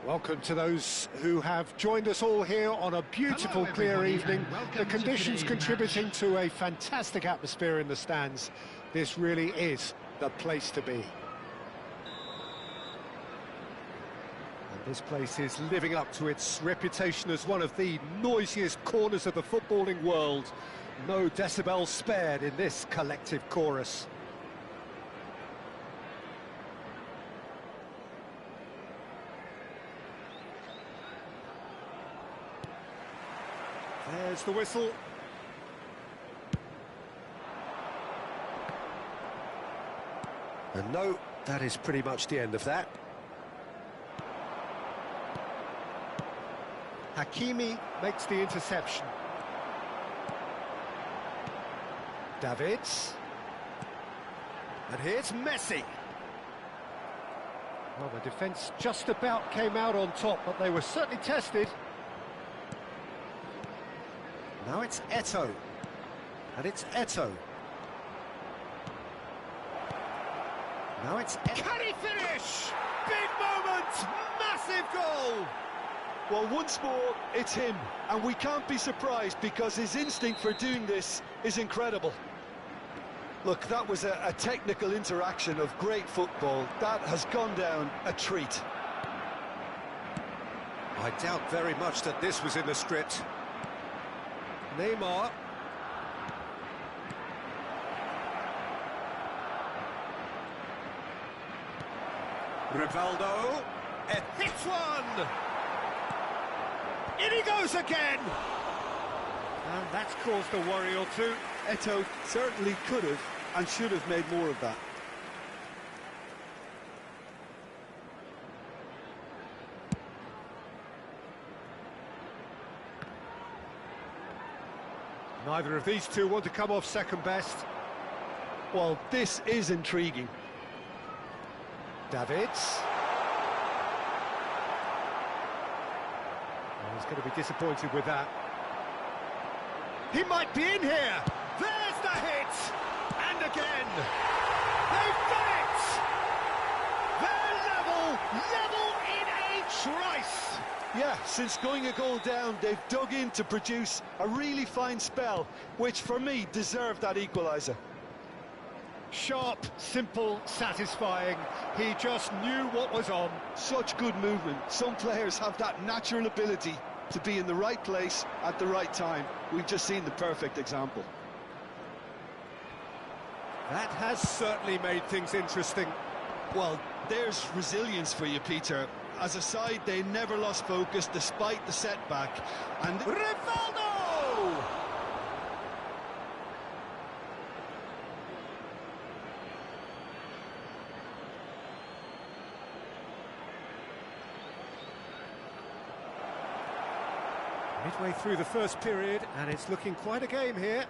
Welcome to those who have joined us all here on a beautiful, clear evening. The conditions contributing to a fantastic atmosphere in the stands. This really is the place to be. And this place is living up to its reputation as one of the noisiest corners of the footballing world. No decibels spared in this collective chorus. There's the whistle. And no, that is pretty much the end of that. Hakimi makes the interception. Davids. And here's Messi. Well, the defence just about came out on top, but they were certainly tested. Now it's Eto'o, and it's Eto'o. Now it's Can he finish? Big moment, massive goal! Well, once more, it's him, and we can't be surprised because his instinct for doing this is incredible. Look, that was a technical interaction of great football. That has gone down a treat. I doubt very much that this was in the script. Neymar. Rivaldo. It hits one! In he goes again! And that's caused a worry or two. Eto'o certainly could have and should have made more of that. Neither of these two want to come off second best. Well, this is intriguing. Davids. Oh, he's going to be disappointed with that. He might be in here. There's the hit. And again. They've done it. They're level in a trice. Yeah, since going a goal down, they've dug in to produce a really fine spell, which for me deserved that equaliser. Sharp, simple, satisfying. He just knew what was on. Such good movement. Some players have that natural ability to be in the right place at the right time. We've just seen the perfect example. That has certainly made things interesting. Well, there's resilience for you, Peter. As a side, they never lost focus despite the setback. And Rivaldo! Midway through the first period, and it's looking quite a game here.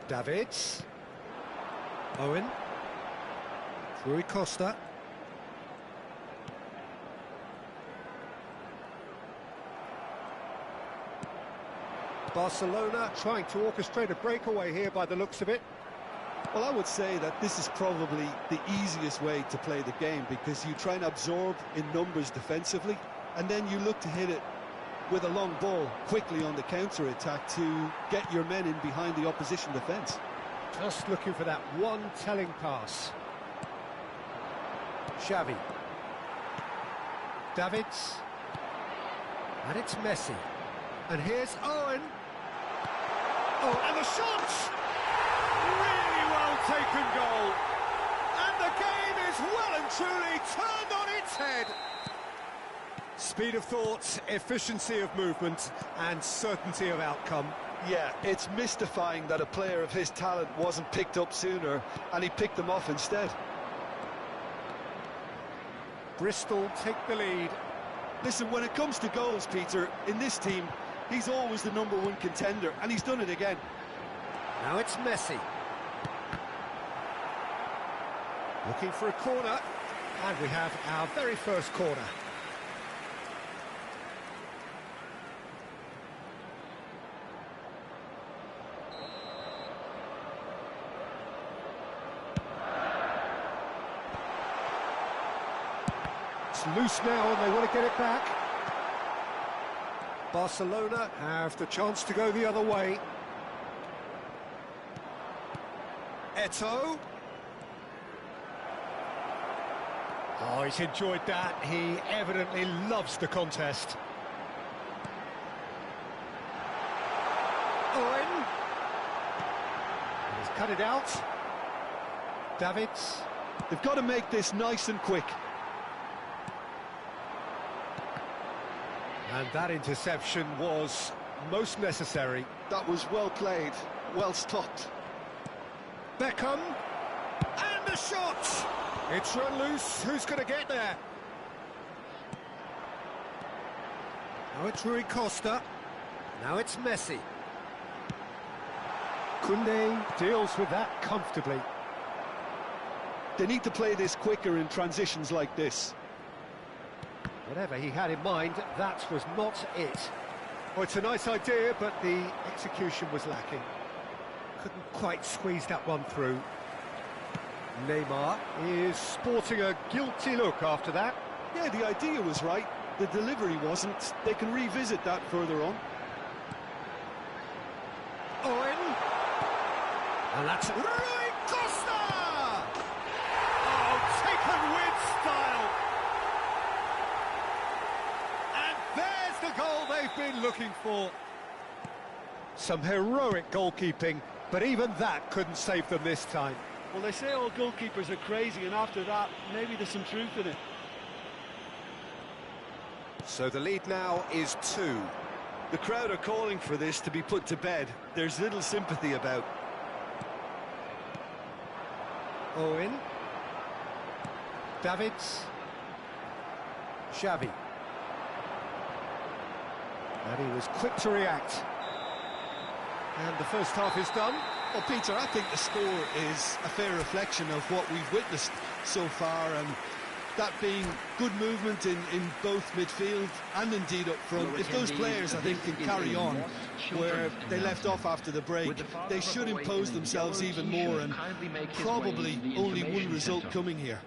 Davids. Owen. Rui Costa. Barcelona trying to orchestrate a breakaway here by the looks of it. Well, I would say that this is probably the easiest way to play the game because you try and absorb in numbers defensively and then you look to hit it with a long ball quickly on the counter-attack to get your men in behind the opposition defence. Just looking for that one telling pass. Xavi. Davids. And it's Messi. And here's Owen. Oh, and the shot! Really well taken goal. And the game is well and truly turned on its head. Speed of thought, efficiency of movement, and certainty of outcome. Yeah, it's mystifying that a player of his talent wasn't picked up sooner, and he picked them off instead. Bristol take the lead. Listen, when it comes to goals, Peter, in this team, he's always the #1 contender, and he's done it again. Now it's Messi. Looking for a corner, and we have our very first corner. It's loose now and they want to get it back. Barcelona have the chance to go the other way. Eto'o. Oh, he's enjoyed that. He evidently loves the contest. Owen. He's cut it out. Davids. They've got to make this nice and quick. And that interception was most necessary. That was well played, well stopped. Beckham. And the shot! It's run loose. Who's going to get there? Now it's Rui Costa. Now it's Messi. Koundé deals with that comfortably. They need to play this quicker in transitions like this. Whatever he had in mind, that was not it. Oh, it's a nice idea, but the execution was lacking. Couldn't quite squeeze that one through. Neymar is sporting a guilty look after that. Yeah, the idea was right. The delivery wasn't. They can revisit that further on. Owen. And that's Rui Costa! Oh, taken with style. And there's the goal they've been looking for. Some heroic goalkeeping, but even that couldn't save them this time. Well, they say all goalkeepers are crazy, and after that, maybe there's some truth in it. So the lead now is 2. The crowd are calling for this to be put to bed. There's little sympathy about. Owen. Davids. Xavi. And he was quick to react. And the first half is done. Well, Peter, I think the score is a fair reflection of what we've witnessed so far, and that being good movement in both midfield and indeed up front. If those players, I think, can carry on where they left off after the break, they should impose themselves even more, and probably only one result coming here.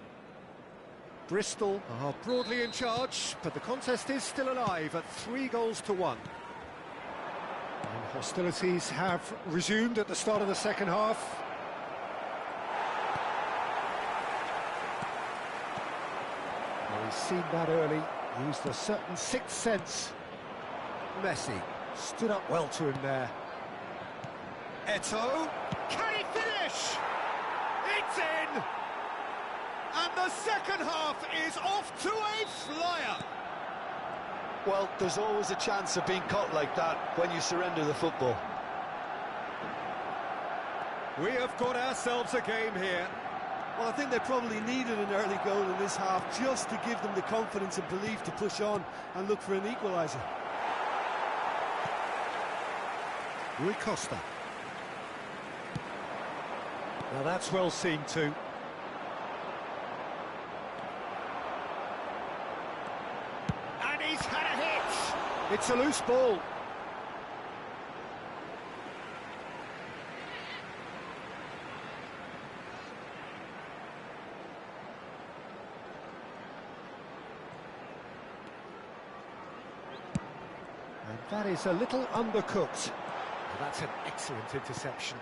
Bristol are broadly in charge, but the contest is still alive at 3-1. And hostilities have resumed at the start of the second half. Well, he's seen that early, used a certain sixth sense. Messi stood up well to him there. Eto'o, can he finish? It's in! And the second half is off to a flyer! Well, there's always a chance of being caught like that when you surrender the football. We have got ourselves a game here. Well, I think they probably needed an early goal in this half just to give them the confidence and belief to push on and look for an equaliser. Rui Costa. Now that's well seen too. And he's had a hit! It's a loose ball. And that is a little undercooked. Well, that's an excellent interception.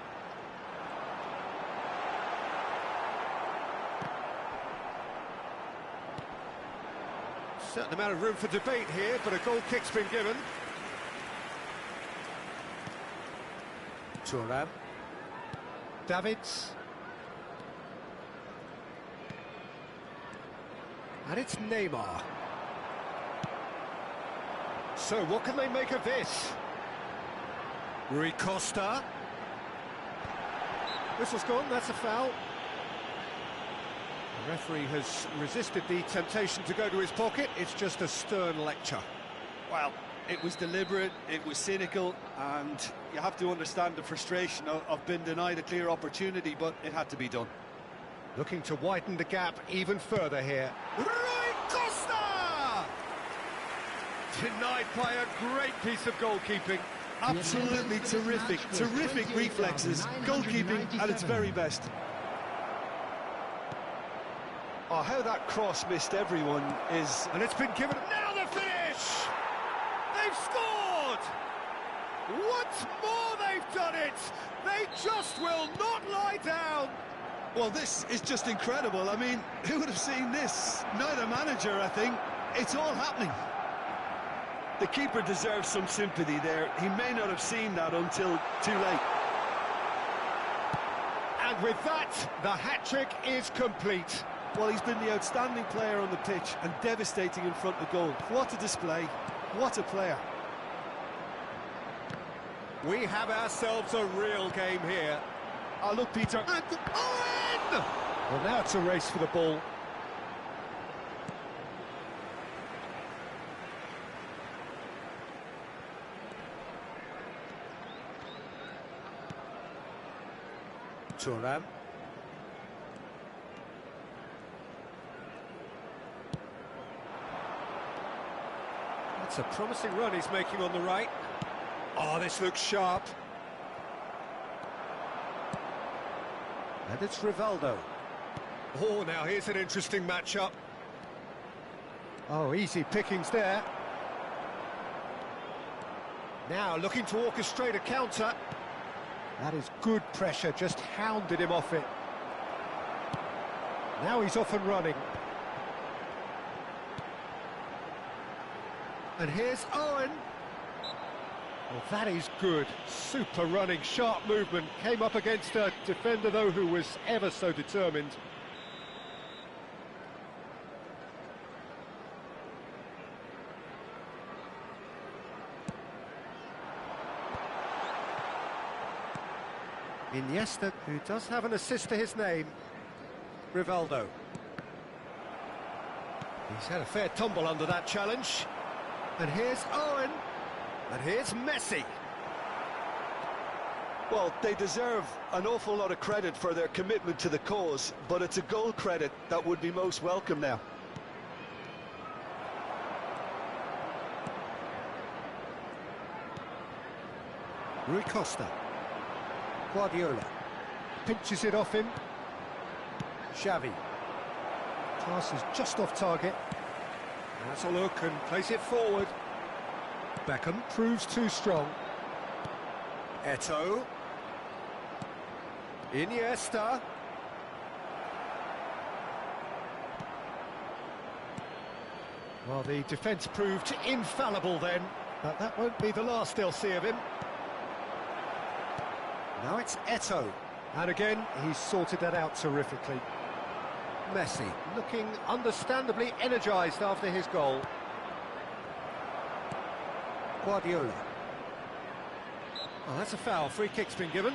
Certain amount of room for debate here, but a goal kick's been given. Thuram. Davids. And it's Neymar. So what can they make of this? Rui Costa. Whistle's gone, that's a foul. The referee has resisted the temptation to go to his pocket. It's just a stern lecture. Well, it was deliberate, it was cynical, and you have to understand the frustration of being denied a clear opportunity, but it had to be done. Looking to widen the gap even further here. Rui Costa! Denied by a great piece of goalkeeping. Absolutely terrific, terrific reflexes. Goalkeeping at its very best. Oh, how that cross missed everyone is... And it's been given... Now the finish! They've scored! Once more they've done it! They just will not lie down! Well, this is just incredible. I mean, who would have seen this? Neither manager, I think. It's all happening. The keeper deserves some sympathy there. He may not have seen that until too late. And with that, the hat-trick is complete. Well, he's been the outstanding player on the pitch and devastating in front of goal. What a display. What a player. We have ourselves a real game here. Oh, look, Peter. And Owen! Well, now it's a race for the ball. Thuram. That's a promising run he's making on the right. Oh, this looks sharp. And it's Rivaldo. Oh, now here's an interesting matchup. Oh, easy pickings there. Now looking to orchestrate a counter. That is good pressure, just hounded him off it. Now he's off and running. And here's Owen. Well, that is good. Super running, sharp movement. Came up against a defender, though, who was ever so determined. Iniesta, who does have an assist to his name. Rivaldo. He's had a fair tumble under that challenge. And here's Owen. And here's Messi. Well, they deserve an awful lot of credit for their commitment to the cause, but it's a goal credit that would be most welcome now. Rui Costa. Guardiola. Pinches it off him. Xavi. Pass is just off target. That's a look and plays it forward. Beckham proves too strong. Eto'o. Iniesta. Well, the defence proved infallible then, but that won't be the last they'll see of him. Now it's Eto'o. And again, he's sorted that out terrifically. Messi looking understandably energised after his goal. Guardiola. Oh, that's a foul. Free kick's been given.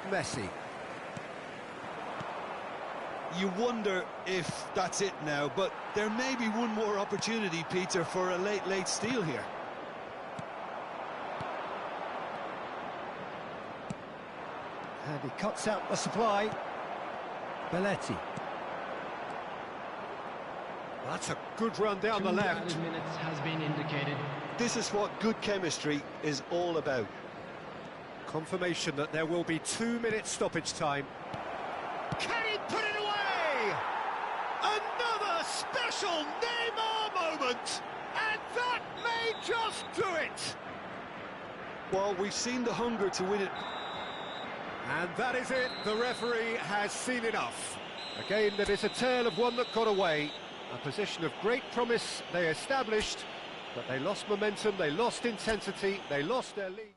Messi. You wonder if that's it now, but there may be one more opportunity, Peter, for a late steal here. And he cuts out the supply. Belletti. That's a good run down the left. 2 minutes has been indicated. This is what good chemistry is all about. Confirmation that there will be 2 minutes stoppage time. Can he put it away? Another special Neymar moment, and that may just do it. Well, we've seen the hunger to win it. And that is it. The referee has seen enough. A game that is a tale of one that got away. A position of great promise they established, but they lost momentum, they lost intensity, they lost their lead.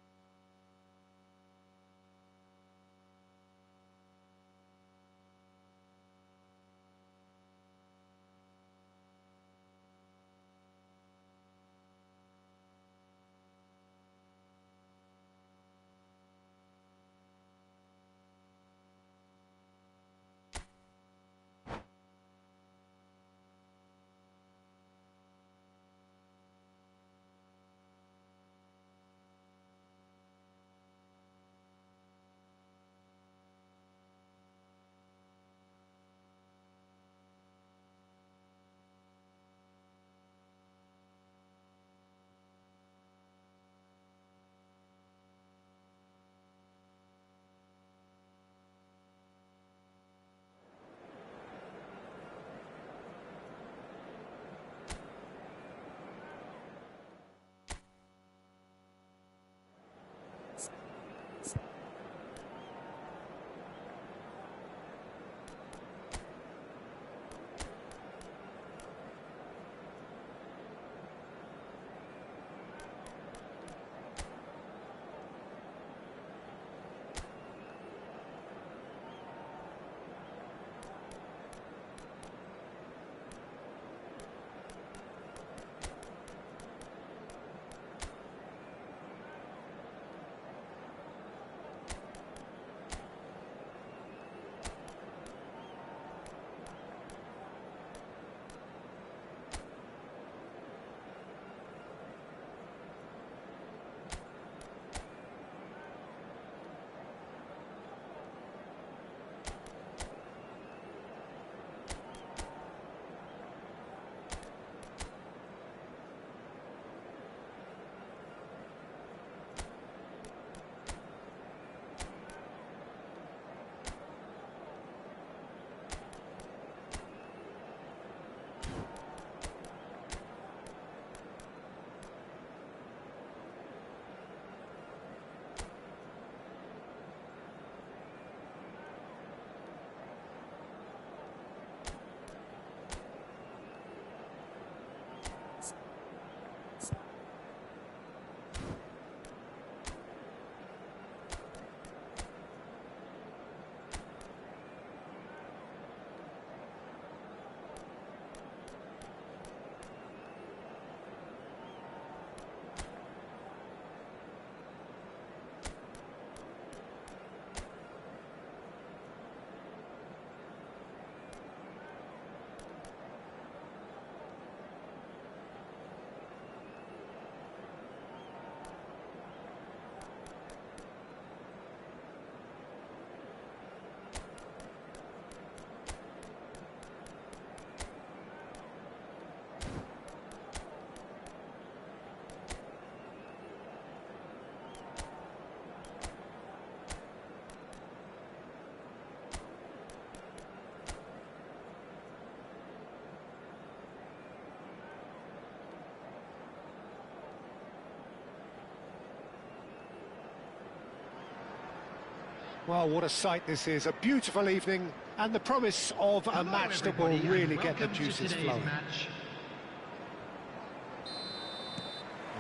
Well, what a sight this is. A beautiful evening and the promise of a match that will really get the juices flowing.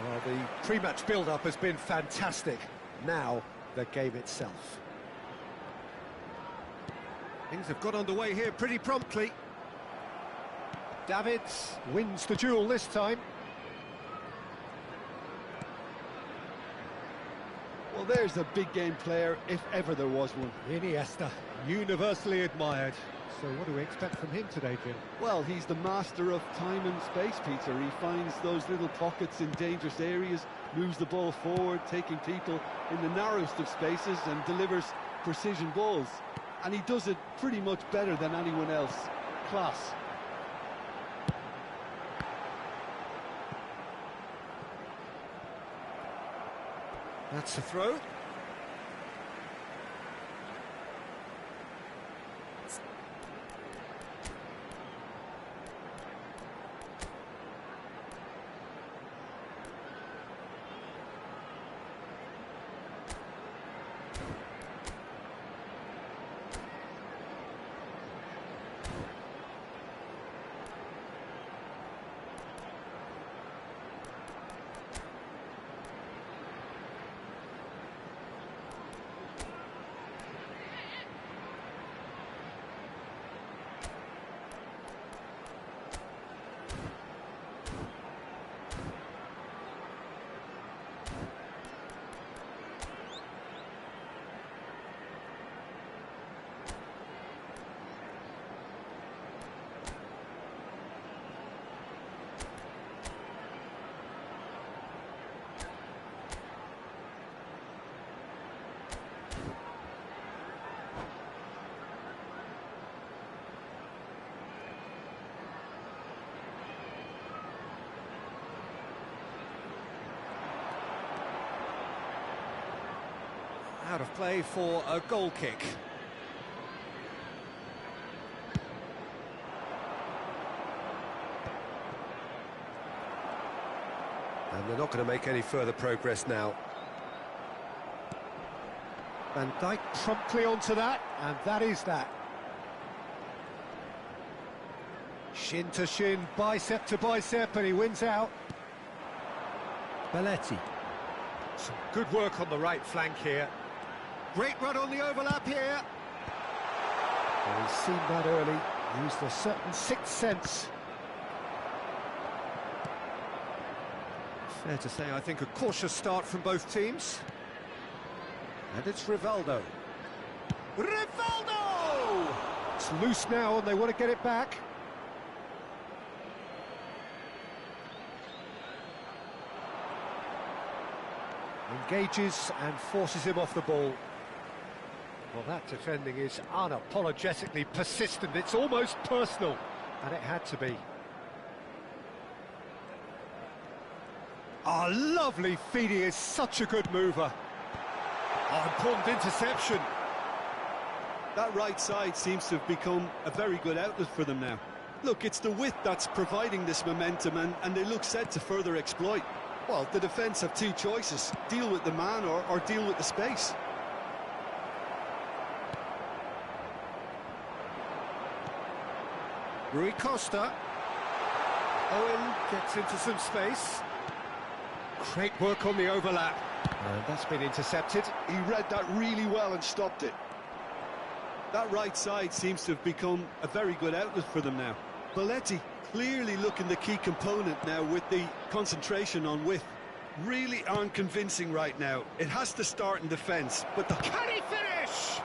Well, the pre-match build-up has been fantastic. Now, the game itself. Things have got underway here pretty promptly. Davids wins the duel this time. Well, there's a big game player, if ever there was one. Iniesta, universally admired. So what do we expect from him today, Jim? Well, he's the master of time and space, Peter. He finds those little pockets in dangerous areas, moves the ball forward, taking people in the narrowest of spaces and delivers precision balls. And he does it pretty much better than anyone else. Class. That's a throw. Out of play for a goal kick. And they're not going to make any further progress now. Van Dijk promptly onto that, and that is that. Shin to shin, bicep to bicep, and he wins out. Belletti. Some good work on the right flank here. Great run on the overlap here. Well, he's seen that early, used a certain sixth sense. Fair to say, I think, a cautious start from both teams. And it's Rivaldo. Rivaldo! It's loose now and they want to get it back. Engages and forces him off the ball. Well, that defending is unapologetically persistent. It's almost personal, and it had to be. Oh, lovely feed. He is such a good mover. Oh, important interception. That right side seems to have become a very good outlet for them now. Look, it's the width that's providing this momentum, and they look set to further exploit. Well, the defence have two choices: deal with the man or deal with the space. Rui Costa. Owen gets into some space. Great work on the overlap. And that's been intercepted. He read that really well and stopped it. That right side seems to have become a very good outlet for them now. Belletti clearly looking the key component now with the concentration on width. Really unconvincing right now. It has to start in defence, but the... Can he finish?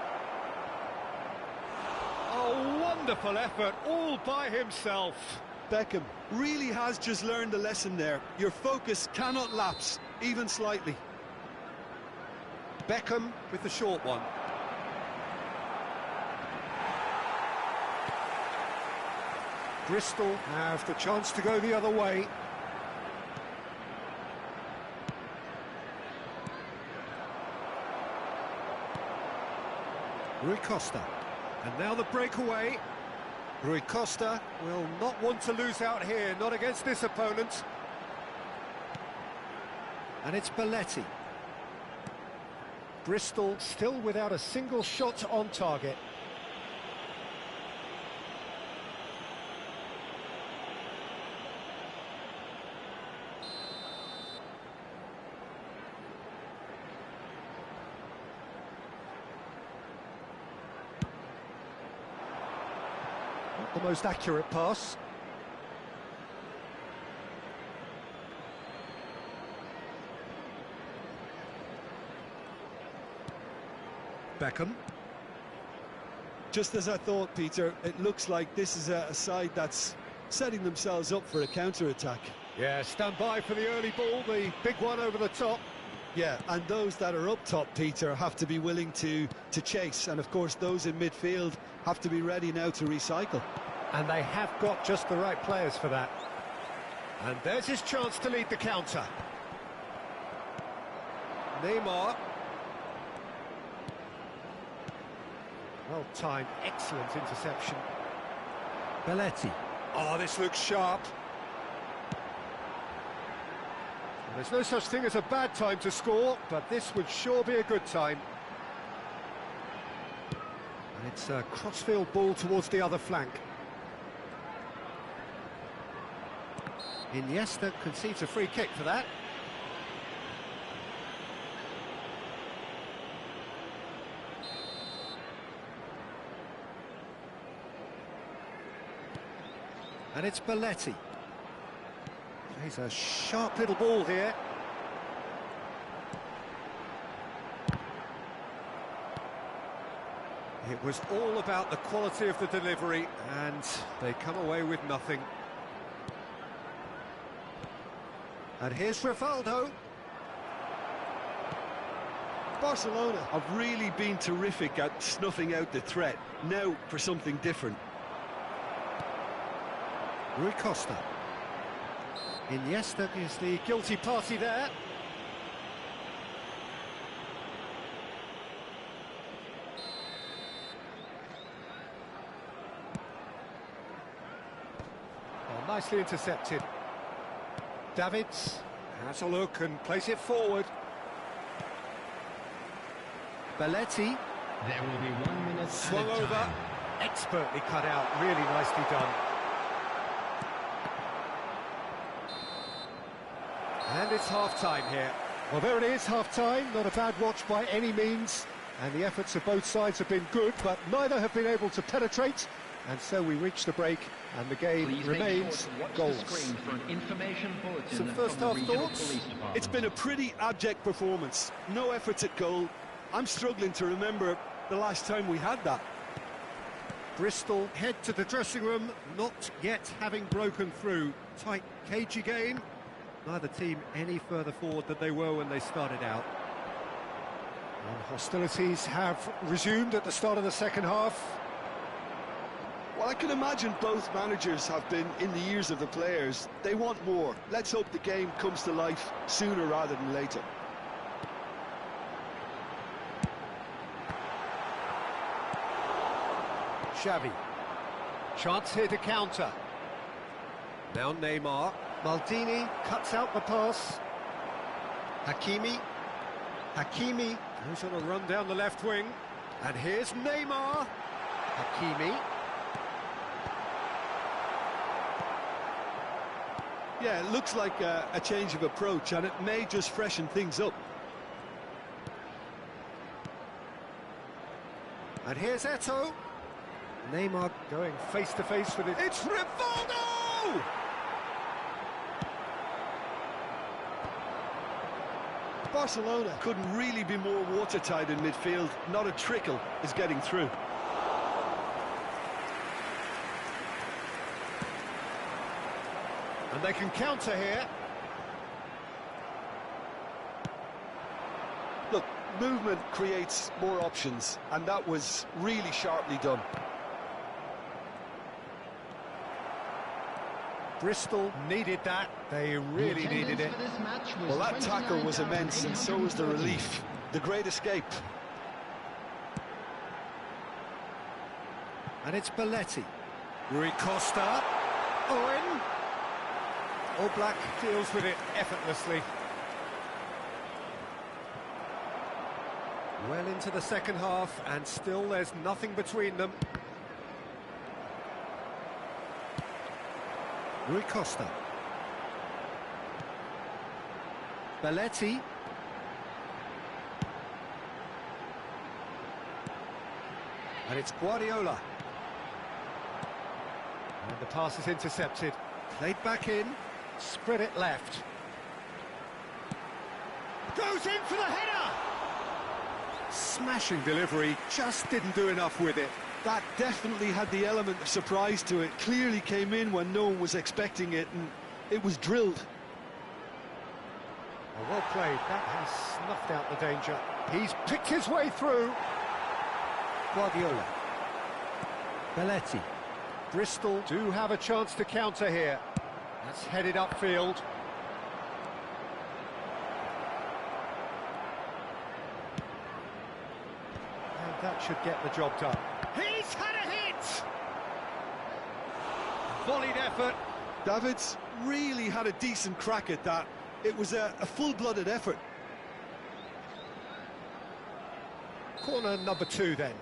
Oh, wonderful effort, all by himself. Beckham really has just learned the lesson there. Your focus cannot lapse, even slightly. Beckham with the short one. Bristol have the chance to go the other way. Rui Costa. And now the breakaway. Rui Costa will not want to lose out here, not against this opponent. And it's Belletti. Bristol still without a single shot on target. Not the most accurate pass. Beckham. Just as I thought, Peter, it looks like this is a side that's setting themselves up for a counter-attack. Yeah, stand by for the early ball, the big one over the top. Yeah, and those that are up top, Peter, have to be willing to chase. And, of course, those in midfield have to be ready now to recycle. And they have got just the right players for that. And there's his chance to lead the counter. Neymar. Well-timed, excellent interception. Belletti. Oh, this looks sharp. There's no such thing as a bad time to score, but this would sure be a good time. And it's a crossfield ball towards the other flank. Iniesta concedes a free kick for that. And it's Belletti. Plays a sharp little ball here. It was all about the quality of the delivery, and they come away with nothing. And here's Rivaldo. Barcelona have really been terrific at snuffing out the threat. Now for something different. Rui Costa. Iniesta is the guilty party there. Oh, nicely intercepted. Davids has a look and plays it forward. Belletti. There will be 1 minute Swung added over. time. Expertly cut out, really nicely done. And it's half-time here. Well, there it is, half-time. Not a bad watch by any means. And the efforts of both sides have been good, but neither have been able to penetrate. And so we reach the break, and the game Please remains make sure to watch goals. the screen for an information bulletin Some from first the half regional thoughts? police department. It's been a pretty abject performance. No efforts at goal. I'm struggling to remember the last time we had that. Bristol head to the dressing room, not yet having broken through. Tight, cagey game. Neither team any further forward than they were when they started out. And hostilities have resumed at the start of the second half. Well, I can imagine both managers have been in the ears of the players. They want more. Let's hope the game comes to life sooner rather than later. Xavi. Chance here to counter. Now Neymar. Maldini cuts out the pass. Hakimi. Hakimi goes on a run down the left wing. And here's Neymar. Hakimi. Yeah, it looks like a change of approach, and it may just freshen things up. And here's Eto'o. Neymar going face-to-face with it. It's Rivaldo! Barcelona couldn't really be more watertight in midfield. Not a trickle is getting through. And they can counter here. Look, movement creates more options, and that was really sharply done. Bristol needed that. They really The needed it. attendance for this match was Well, that tackle was immense, and so was the 29,830. relief. The great escape. And it's Belletti. Rui Costa. Owen. All Black deals with it effortlessly. Well into the second half, and still there's nothing between them. Rui Costa. Belletti. And it's Guardiola. And the pass is intercepted. Played back in, spread it left. Goes in for the header! Smashing delivery, just didn't do enough with it. That definitely had the element of surprise to it. Clearly came in when no one was expecting it, and it was drilled. Well played, that has snuffed out the danger. He's picked his way through. Guardiola. Belletti. Bristol do have a chance to counter here. That's headed upfield. And that should get the job done. He's had a hit! Volleyed effort. Davids really had a decent crack at that. It was a full-blooded effort. Corner number 2 then.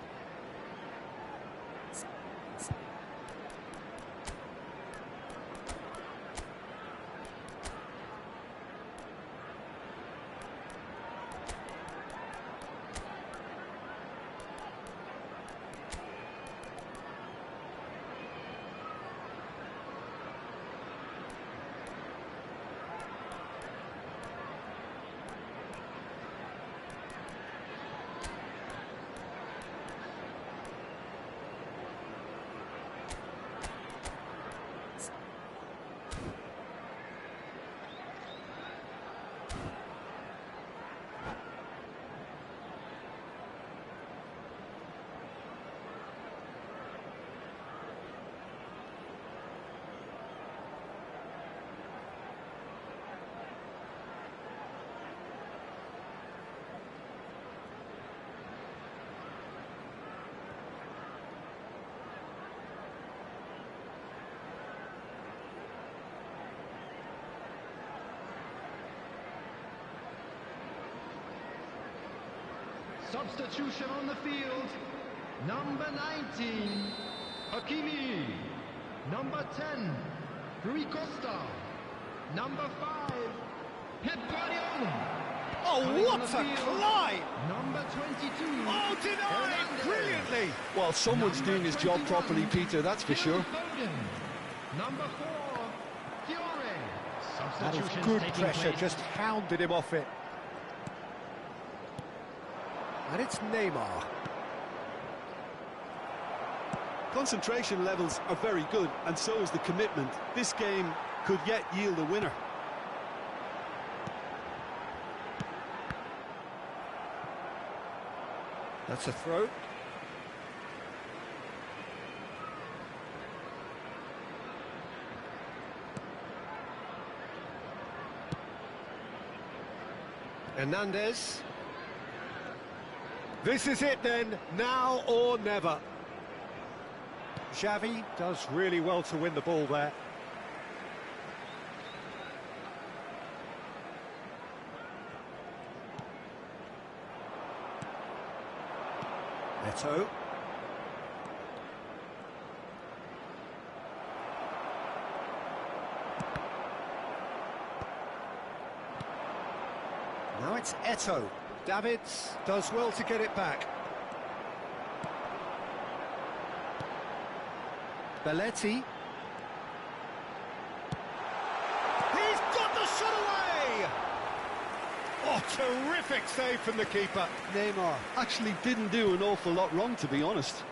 Substitution on the field. Number 19, Hakimi. Number 10, Rui Costa. Number 5, Pep Guardiola. Oh, Coming what on a the field, climb! Number 22. Oh, denied Hernandez. brilliantly! Well, someone's Number doing his job 21, properly, Peter, that's for Phil sure. Foden. Number 4, Fiore. That is Substitutions good taking pressure, place. just hounded him off it. And it's Neymar. Concentration levels are very good, and so is the commitment. This game could yet yield a winner. That's a throw. Hernandez. This is it then, now or never. Xavi does really well to win the ball there. Neto. Now it's Eto. Davids does well to get it back. Belletti. He's got the shot away! Oh, terrific save from the keeper. Neymar actually didn't do an awful lot wrong, to be honest.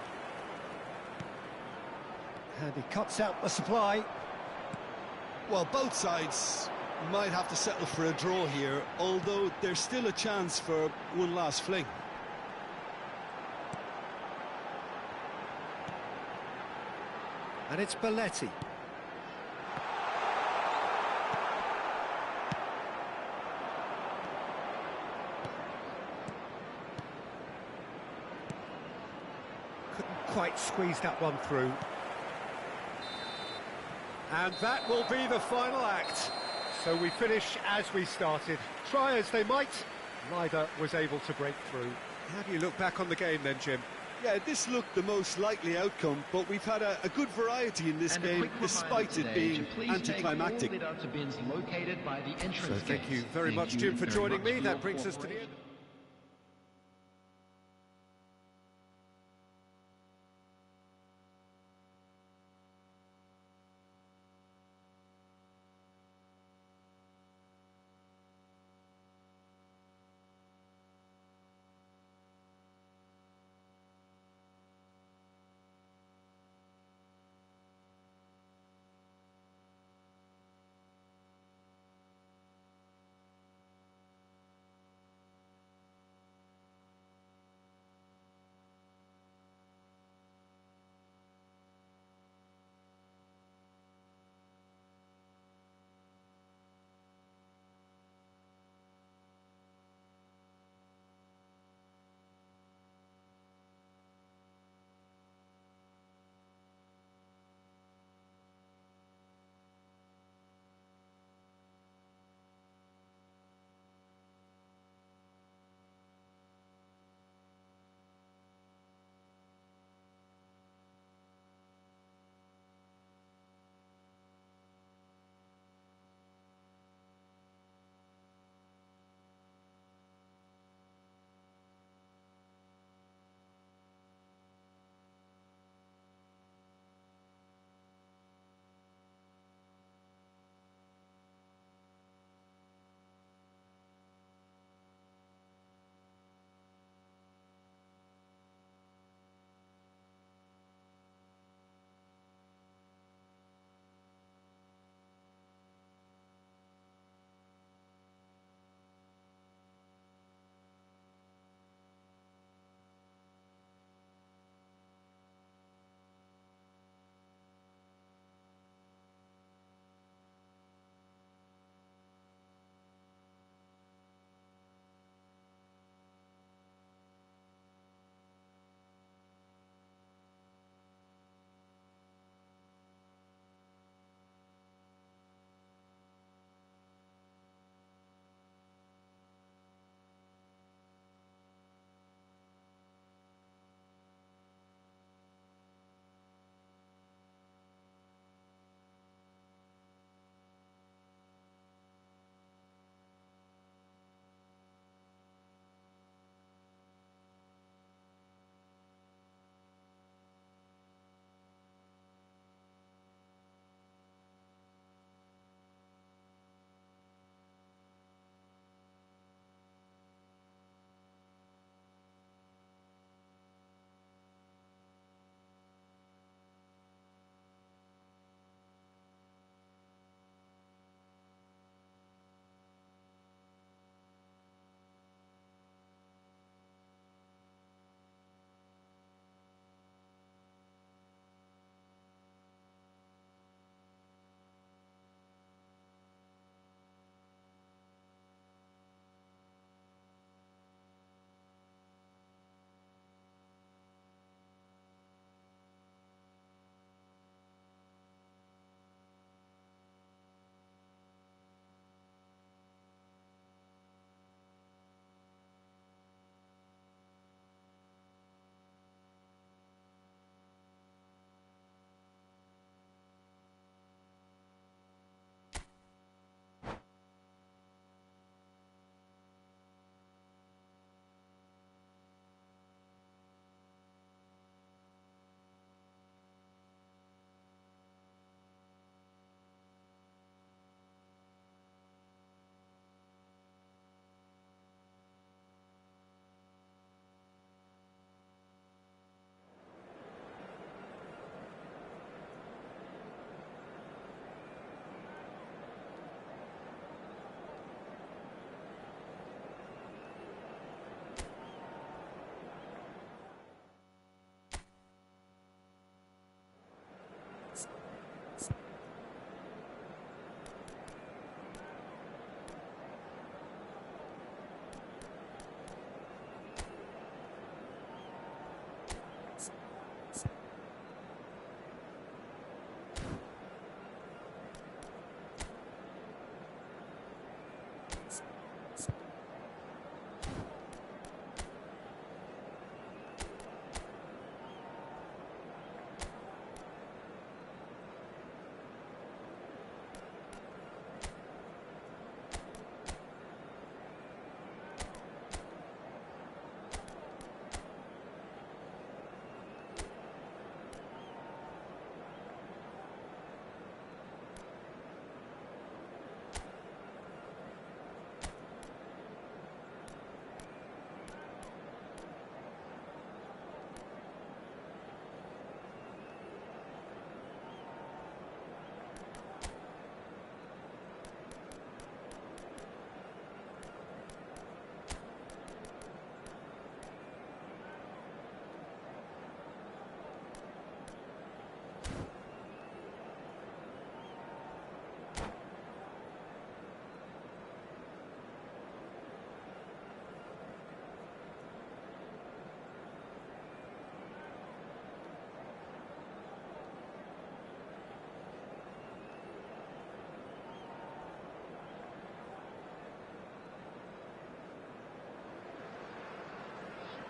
And he cuts out the supply. Well, both sides might have to settle for a draw here, although there's still a chance for one last fling. And it's Belletti. Couldn't quite squeeze that one through. And that will be the final act. So we finish as we started. Try as they might, neither was able to break through. How do you look back on the game then, Jim? Yeah, this looked the most likely outcome, but we've had a good variety in this And a game, quick reminder despite it today being to please anticlimactic. take all litter to bins located by the entrance So thank you gates. very much, Jim, for very joining much me. for That your brings us to the end. cooperation.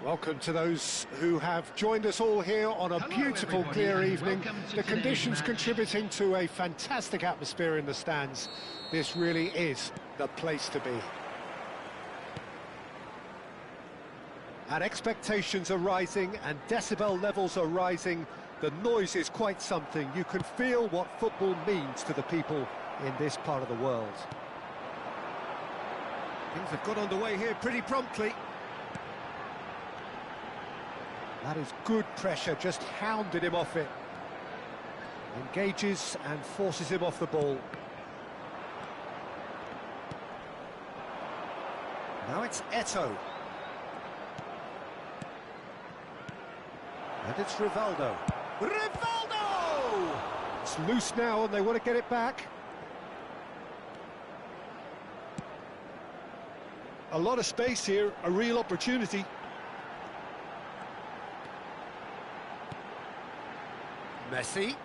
Welcome to those who have joined us all here on a Hello, beautiful, everybody, clear and evening. welcome to The today's conditions match. contributing to a fantastic atmosphere in the stands. This really is the place to be. And expectations are rising and decibel levels are rising. The noise is quite something. You can feel what football means to the people in this part of the world. Things have got underway here pretty promptly. That is good pressure, just hounded him off it. Engages and forces him off the ball. Now it's Eto'o. And it's Rivaldo. Rivaldo! It's loose now and they want to get it back. A lot of space here, a real opportunity. Messi.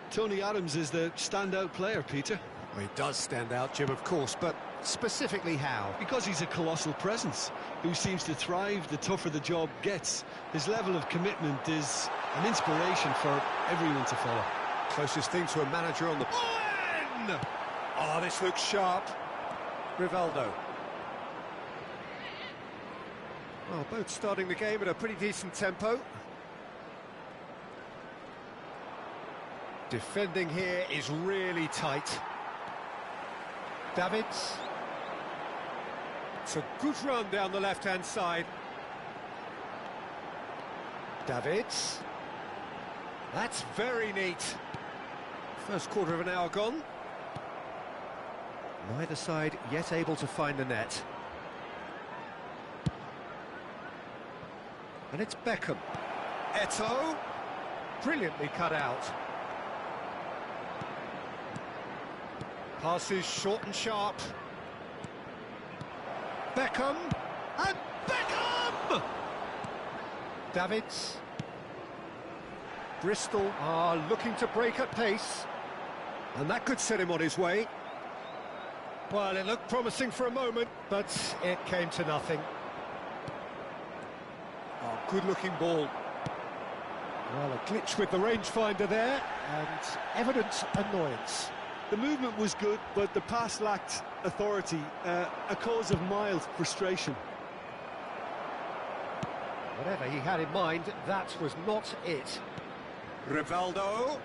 Tony Adams is the standout player, Peter. Well, he does stand out, Jim, of course, but specifically how? Because he's a colossal presence who seems to thrive the tougher the job gets. His level of commitment is an inspiration for everyone to follow. Closest thing to a manager on the... Owen! Oh, this looks sharp. Rivaldo. Well, both starting the game at a pretty decent tempo. Defending here is really tight. Davids. It's a good run down the left-hand side. Davids. That's very neat. First quarter of an hour gone. Neither side yet able to find the net. And it's Beckham. Eto'o. Brilliantly cut out. Passes short and sharp. Beckham. And Beckham! Davids. Bristol are looking to break at pace. And that could set him on his way. Well, it looked promising for a moment, but it came to nothing. Oh, good-looking ball. Well, a glitch with the rangefinder there, and evident annoyance. The movement was good, but the pass lacked authority, a cause of mild frustration. Whatever he had in mind, that was not it. Rivaldo.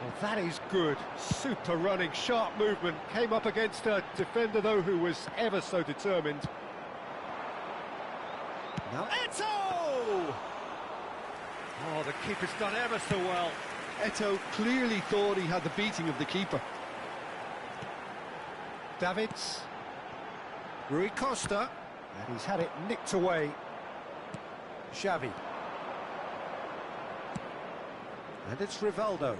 Well, that is good. Super running, sharp movement. Came up against a defender, though, who was ever so determined. Now Eto'o! Oh, the keeper's done ever so well. Eto'o clearly thought he had the beating of the keeper. Davids. Rui Costa. And he's had it nicked away. Xavi. And it's Rivaldo.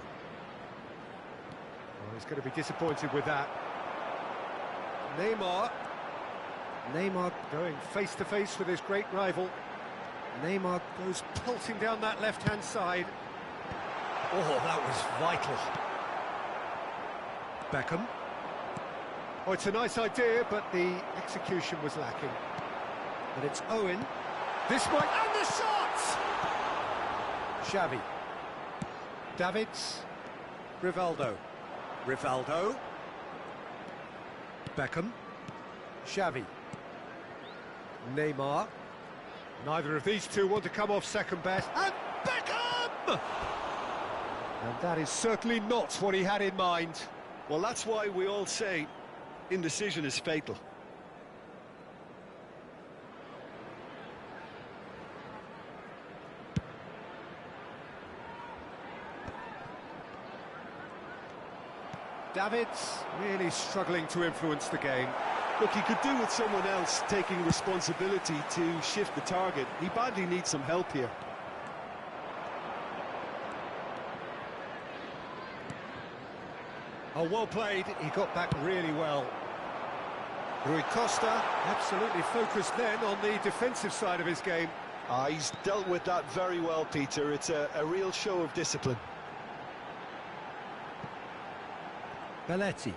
Oh, he's going to be disappointed with that. Neymar. Neymar going face-to-face with his great rival. Neymar goes pelting down that left-hand side. Oh, that was vital. Beckham. Oh, it's a nice idea, but the execution was lacking. And it's Owen. This might... And the shot! Xavi. Davids. Rivaldo. Rivaldo. Beckham. Xavi. Neymar. Neither of these two want to come off second best. And Beckham! And that is certainly not what he had in mind. Well, that's why we all say indecision is fatal. Davids really struggling to influence the game. Look, he could do with someone else taking responsibility to shift the target. He badly needs some help here. Oh, well played. He got back really well. Rui Costa absolutely focused then on the defensive side of his game. He's dealt with that very well, Peter. It's a real show of discipline. Belletti.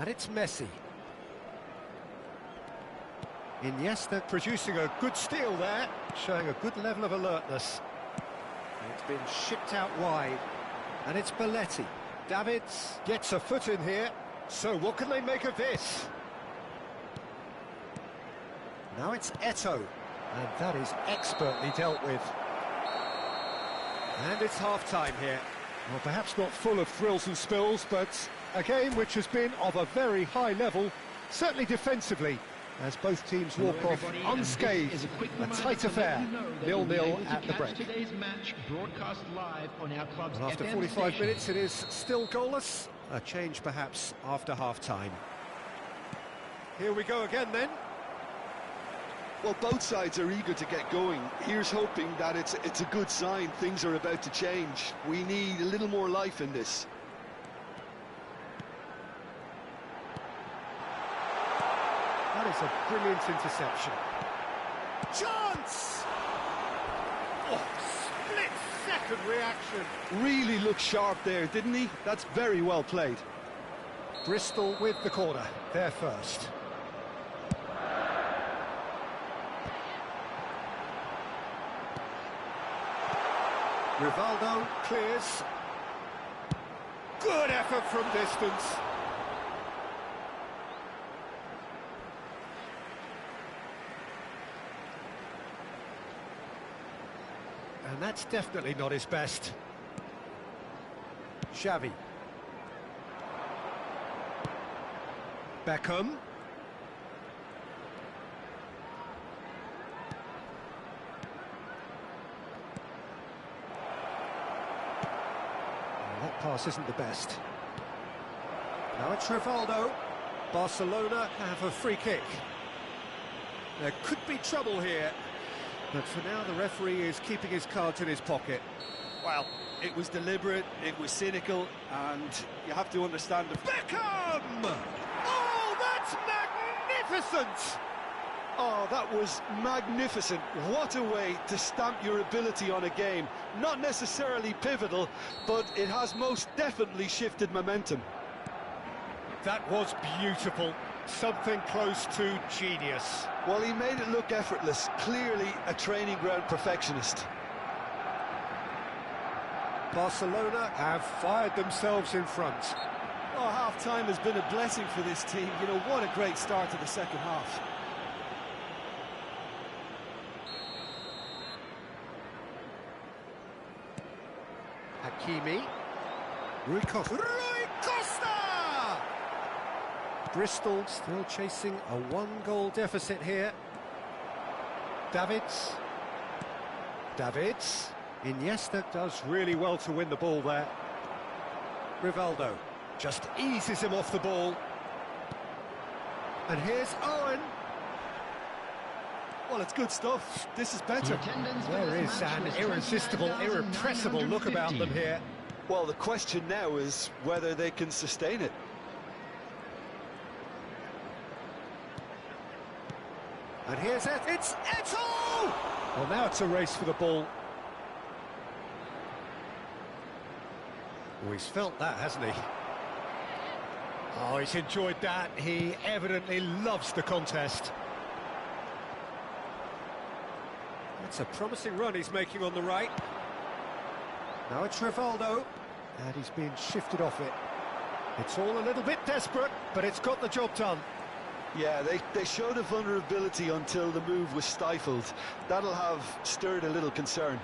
And it's Messi. Iniesta producing a good steal there, showing a good level of alertness. It's been shipped out wide. And it's Belletti. Davids gets a foot in here. So what can they make of this? Now it's Eto'o. And that is expertly dealt with. And it's half-time here. Well, perhaps not full of thrills and spills, but a game which has been of a very high level, certainly defensively, as both teams walk off unscathed. A tight affair, 0-0 at the break. Today's match broadcast live on our club's And after FM 45 station. minutes, it is still goalless. A change perhaps after half-time. Here we go again then. Well, both sides are eager to get going. Here's hoping that it's a good sign. Things are about to change. We need a little more life in this. That is a brilliant interception. Chance! Oh, split-second reaction. Really looked sharp there, didn't he? That's very well played. Bristol with the corner, there first. Rivaldo clears. Good effort from distance. And that's definitely not his best. Xavi. Beckham. That pass isn't the best. Now it's Rivaldo. Barcelona have a free kick. There could be trouble here, but for now the referee is keeping his cards in his pocket. Well, it was deliberate, it was cynical, and you have to understand the... Beckham! Oh, that's magnificent! Oh, that was magnificent. What a way to stamp your ability on a game. Not necessarily pivotal, but it has most definitely shifted momentum. That was beautiful. Something close to genius. Well, he made it look effortless. Clearly a training ground perfectionist. Barcelona have fired themselves in front. Oh, half-time has been a blessing for this team. You know, what a great start to the second half. Hakimi. Rui Costa. Bristol still chasing a one-goal deficit here. Davids. Iniesta does really well to win the ball there. Rivaldo just eases him off the ball. And here's Owen. Well, it's good stuff. This is better. There is an irresistible, irrepressible look about them here. Well, the question now is whether they can sustain it. And here's it. It's Eto'o! Well, now it's a race for the ball. Oh, he's felt that, hasn't he? Oh, he's enjoyed that. He evidently loves the contest. That's a promising run he's making on the right. Now it's Rivaldo. And he's being shifted off it. It's all a little bit desperate, but it's got the job done. Yeah, they showed a vulnerability until the move was stifled. That'll have stirred a little concern.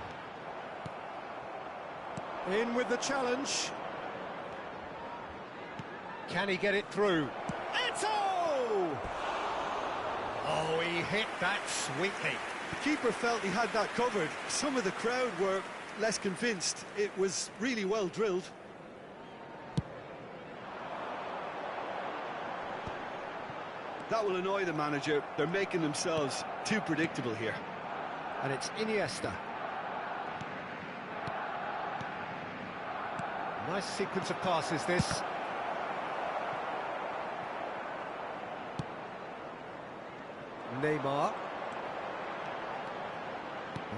In with the challenge. Can he get it through? Eto'o! Oh, he hit that sweetly. The keeper felt he had that covered. Some of the crowd were less convinced. It was really well drilled. That will annoy the manager. They're making themselves too predictable here. And it's Iniesta. Nice sequence of passes, this. Neymar.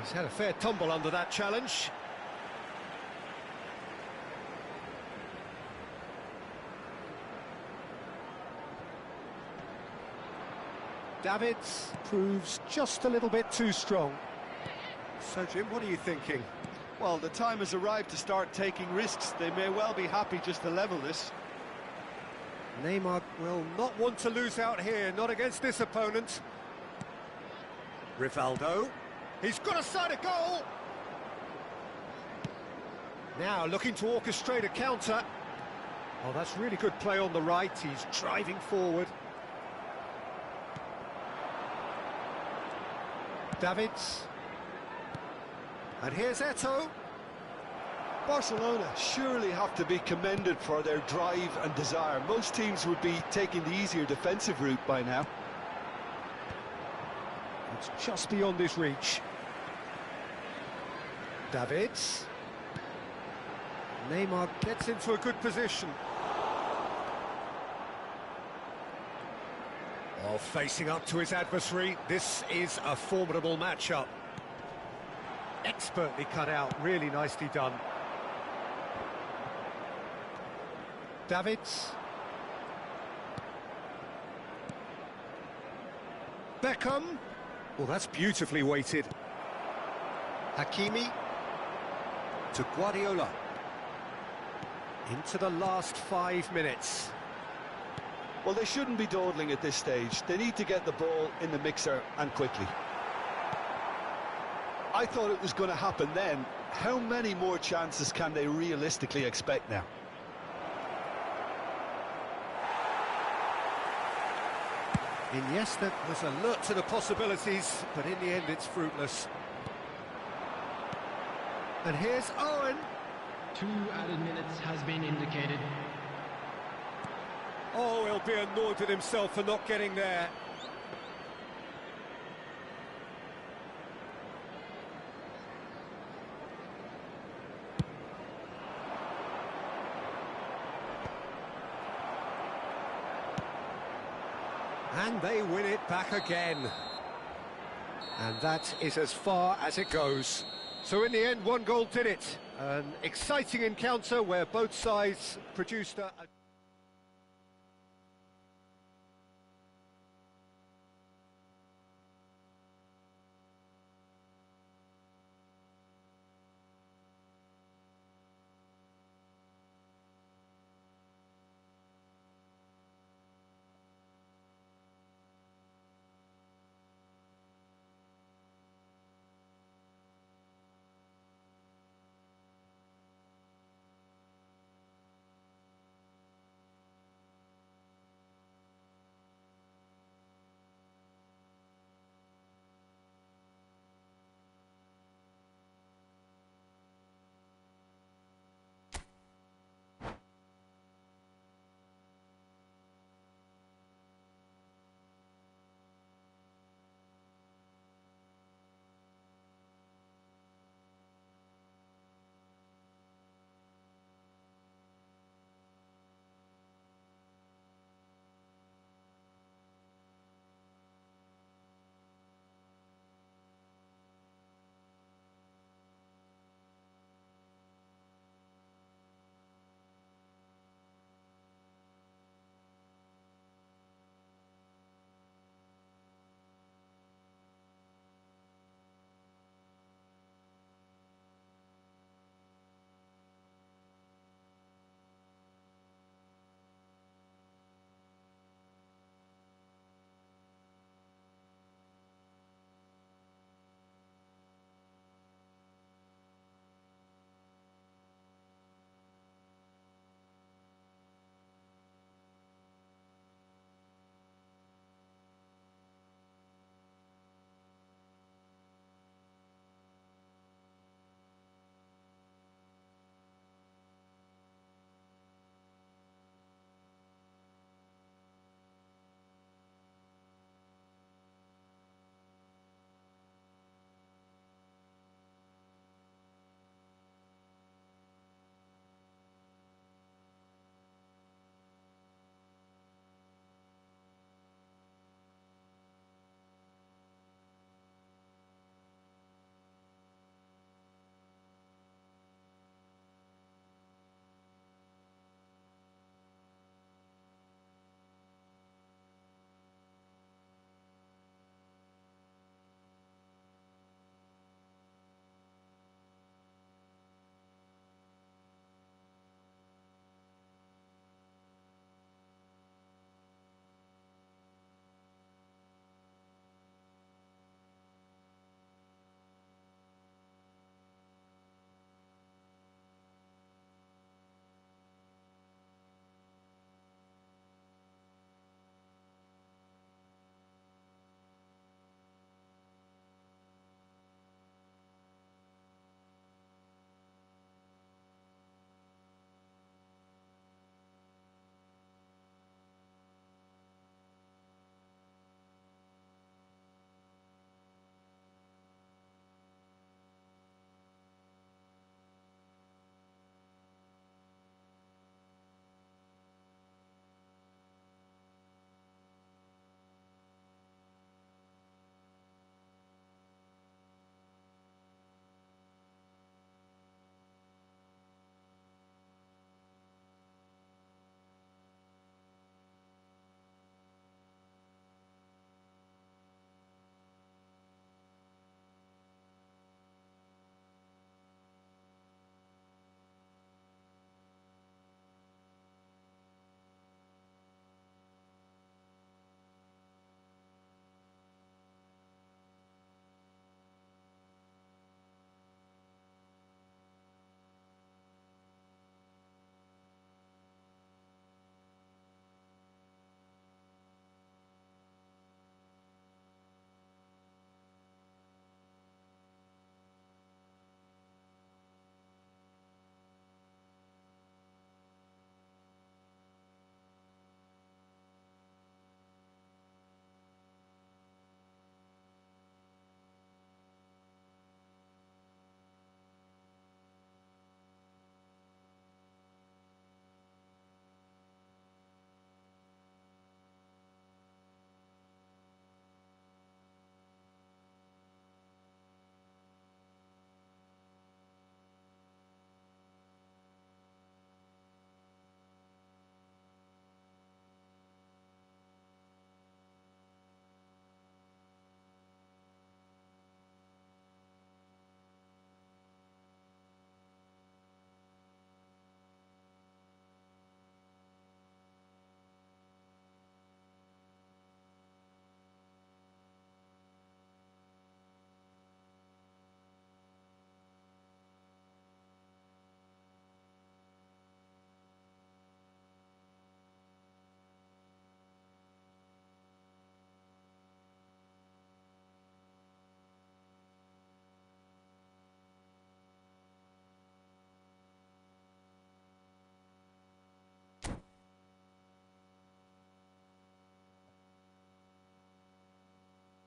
He's had a fair tumble under that challenge. Davids proves just a little bit too strong. So, Jim, what are you thinking? Well, the time has arrived to start taking risks. They may well be happy just to level this. Neymar will not want to lose out here, not against this opponent. Rivaldo, he's got a side of goal! Now looking to orchestrate a counter. Oh, that's really good play on the right, he's driving forward. Davids. And here's Eto'o. Barcelona surely have to be commended for their drive and desire. Most teams would be taking the easier defensive route by now. It's just beyond his reach. Davids. Neymar gets into a good position. Oh, facing up to his adversary, this is a formidable matchup. Expertly cut out, really nicely done. Davids. Beckham. Well, that's beautifully weighted. Hakimi. To Guardiola. Into the last 5 minutes. Well, they shouldn't be dawdling at this stage. They need to get the ball in the mixer and quickly. I thought it was going to happen then. How many more chances can they realistically expect now? Iniesta was alert to the possibilities, but in the end it's fruitless. And here's Owen. 2 added minutes has been indicated. Oh, he'll be annoyed with himself for not getting there. And they win it back again. And that is as far as it goes. So in the end, 1 goal did it. An exciting encounter where both sides produced a